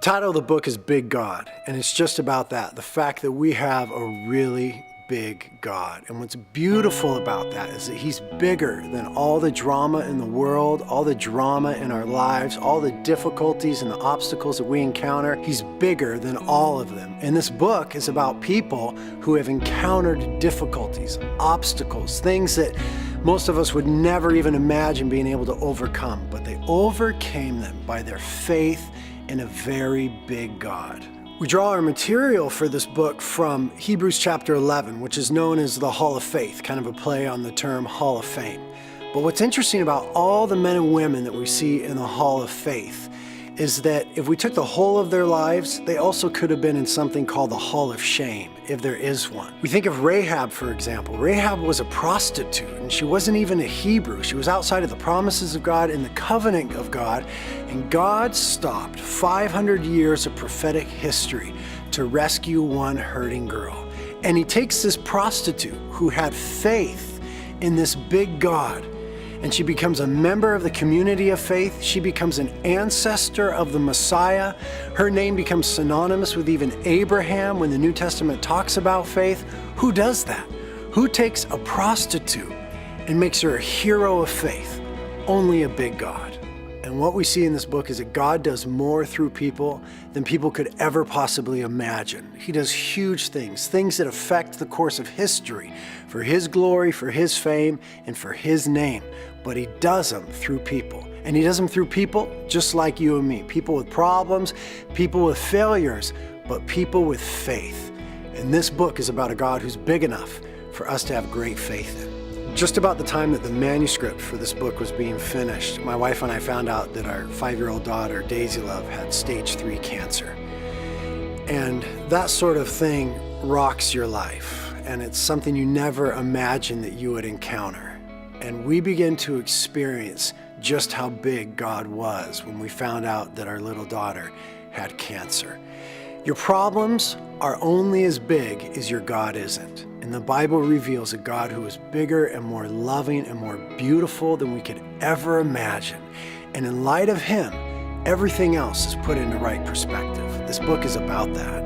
Title of the book is Big God, and it's just about that, the fact that we have a really big God. And what's beautiful about that is that he's bigger than all the drama in the world, all the drama in our lives, all the difficulties and the obstacles that we encounter. He's bigger than all of them. And this book is about people who have encountered difficulties, obstacles, things that most of us would never even imagine being able to overcome, but they overcame them by their faith in a very big God. We draw our material for this book from Hebrews chapter 11, which is known as the Hall of Faith, kind of a play on the term Hall of Fame. But what's interesting about all the men and women that we see in the Hall of Faith is that if we took the whole of their lives, they also could have been in something called the Hall of Shame, if there is one. We think of Rahab, for example. Rahab was a prostitute, and she wasn't even a Hebrew. She was outside of the promises of God and the covenant of God, and God stopped 500 years of prophetic history to rescue one hurting girl. And he takes this prostitute who had faith in this big God, and she becomes a member of the community of faith. She becomes an ancestor of the Messiah. Her name becomes synonymous with even Abraham when the New Testament talks about faith. Who does that? Who takes a prostitute and makes her a hero of faith? Only a big God. And what we see in this book is that God does more through people than people could ever possibly imagine. He does huge things, things that affect the course of history for his glory, for his fame, and for his name. But he does them through people. And he does them through people just like you and me. People with problems, people with failures, but people with faith. And this book is about a God who's big enough for us to have great faith in. Just about the time that the manuscript for this book was being finished, my wife and I found out that our 5-year-old daughter, Daisy Love, had stage 3 cancer. And that sort of thing rocks your life. And it's something you never imagined that you would encounter. And we begin to experience just how big God was when we found out that our little daughter had cancer. Your problems are only as big as your God isn't. And the Bible reveals a God who is bigger and more loving and more beautiful than we could ever imagine. And in light of him, everything else is put into right perspective. This book is about that.